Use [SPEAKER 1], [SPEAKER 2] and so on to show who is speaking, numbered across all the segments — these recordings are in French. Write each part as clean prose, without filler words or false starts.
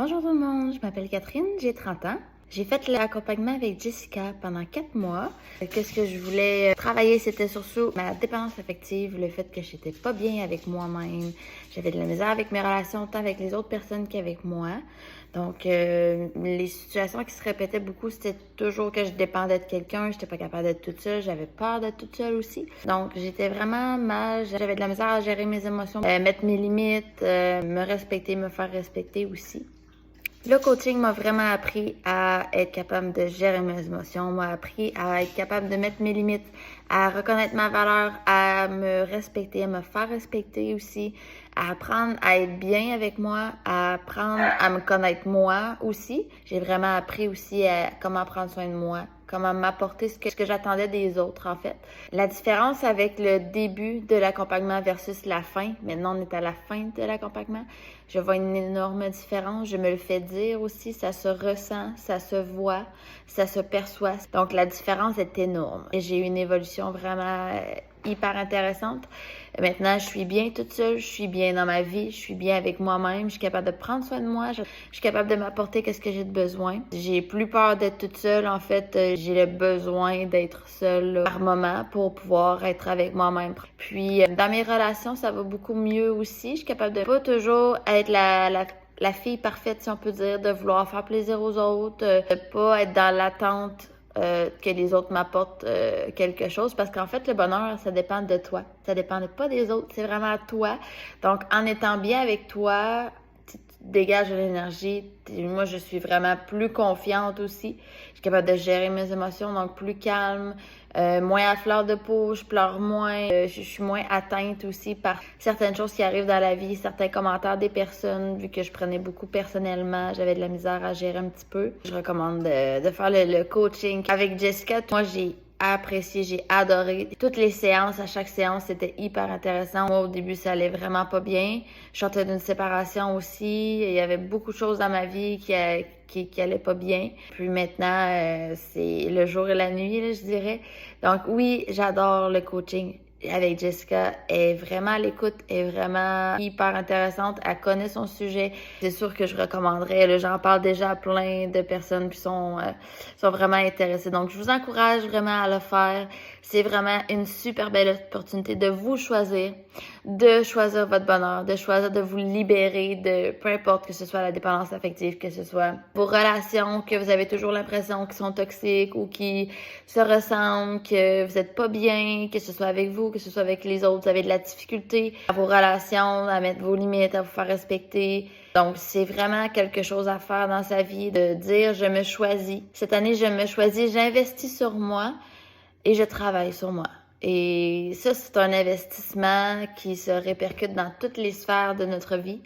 [SPEAKER 1] Bonjour tout le monde, je m'appelle Catherine, j'ai 30 ans. J'ai fait l'accompagnement avec Jessica pendant 4 mois. Qu'est-ce que je voulais travailler, c'était surtout ma dépendance affective, le fait que j'étais pas bien avec moi-même. J'avais de la misère avec mes relations, tant avec les autres personnes qu'avec moi. Donc, les situations qui se répétaient beaucoup, c'était toujours que je dépendais de quelqu'un, j'étais pas capable d'être toute seule, j'avais peur d'être toute seule aussi. Donc, j'étais vraiment mal, j'avais de la misère à gérer mes émotions, mettre mes limites, me respecter, me faire respecter aussi. Le coaching m'a vraiment appris à être capable de gérer mes émotions, m'a appris à être capable de mettre mes limites, à reconnaître ma valeur, à me respecter, à me faire respecter aussi, à apprendre à être bien avec moi, à apprendre à me connaître moi aussi. J'ai vraiment appris aussi à comment prendre soin de moi, comment m'apporter ce que j'attendais des autres, en fait. La différence avec le début de l'accompagnement versus la fin, maintenant on est à la fin de l'accompagnement, je vois une énorme différence. Je me le fais dire aussi, ça se ressent, ça se voit, ça se perçoit. Donc la différence est énorme. Et j'ai eu une évolution vraiment hyper intéressante. Maintenant, je suis bien toute seule, je suis bien dans ma vie, je suis bien avec moi-même, je suis capable de prendre soin de moi, je suis capable de m'apporter qu'est-ce que j'ai de besoin. J'ai plus peur d'être toute seule, en fait, j'ai le besoin d'être seule par moment pour pouvoir être avec moi-même. Puis, dans mes relations, ça va beaucoup mieux aussi. Je suis capable de pas toujours être la fille parfaite, si on peut dire, de vouloir faire plaisir aux autres, de pas être dans l'attente que les autres m'apportent quelque chose, parce qu'en fait, le bonheur, ça dépend de toi. Ça dépend pas des autres, c'est vraiment à toi. Donc, en étant bien avec toi, tu dégages de l'énergie. Moi, je suis vraiment plus confiante aussi. Je suis capable de gérer mes émotions, donc plus calme, moins à fleur de peau, je pleure moins, je suis moins atteinte aussi par certaines choses qui arrivent dans la vie, certains commentaires des personnes, vu que je prenais beaucoup personnellement, j'avais de la misère à gérer un petit peu. Je recommande de faire le coaching avec Jessica. Moi, j'ai apprécié, j'ai adoré. Toutes les séances, à chaque séance, c'était hyper intéressant. Moi, au début, ça allait vraiment pas bien. Je sortais d'une séparation aussi. Il y avait beaucoup de choses dans ma vie qui allaient pas bien. Puis maintenant, c'est le jour et la nuit, là, je dirais. Donc oui, j'adore le coaching avec Jessica. Elle est vraiment à l'écoute, elle est vraiment hyper intéressante. Elle connaît son sujet. C'est sûr que je recommanderais. Là, j'en parle déjà à plein de personnes qui sont vraiment intéressées. Donc, je vous encourage vraiment à le faire. C'est vraiment une super belle opportunité de vous choisir, de choisir votre bonheur, de choisir de vous libérer de peu importe que ce soit la dépendance affective, que ce soit vos relations, que vous avez toujours l'impression qu'ils sont toxiques ou qui se ressemblent, que vous êtes pas bien, que ce soit avec vous, que ce soit avec les autres, vous avez de la difficulté à vos relations, à mettre vos limites, à vous faire respecter. Donc, c'est vraiment quelque chose à faire dans sa vie, de dire « je me choisis ». Cette année, je me choisis, j'investis sur moi et je travaille sur moi. Et ça, c'est un investissement qui se répercute dans toutes les sphères de notre vie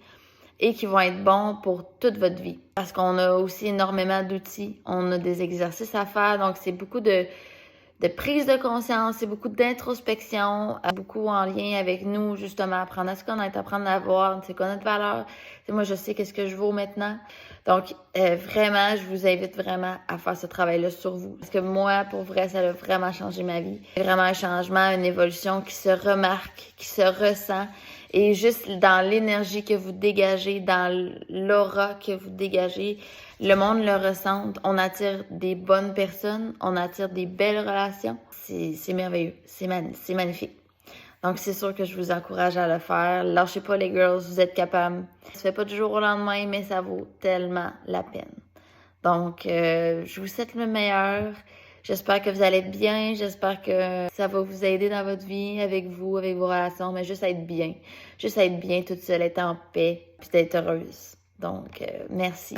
[SPEAKER 1] et qui vont être bons pour toute votre vie. Parce qu'on a aussi énormément d'outils, on a des exercices à faire, donc c'est beaucoup de prise de conscience, c'est beaucoup d'introspection, beaucoup en lien avec nous, justement, apprendre à se connaître, apprendre à voir, c'est quoi notre valeur. Moi, je sais qu'est-ce que je vaux maintenant. Donc, vraiment, je vous invite vraiment à faire ce travail-là sur vous. Parce que moi, pour vrai, ça a vraiment changé ma vie. C'est vraiment un changement, une évolution qui se remarque, qui se ressent. Et juste dans l'énergie que vous dégagez, dans l'aura que vous dégagez, le monde le ressent. On attire des bonnes personnes, on attire des belles relations. C'est merveilleux, c'est magnifique. Donc, c'est sûr que je vous encourage à le faire. Lâchez pas les girls, vous êtes capables. Ça se fait pas du jour au lendemain, mais ça vaut tellement la peine. Donc, je vous souhaite le meilleur. J'espère que vous allez être bien. J'espère que ça va vous aider dans votre vie, avec vous, avec vos relations, mais juste à être bien. Juste à être bien toute seule, être en paix, puis d'être heureuse. Donc, merci.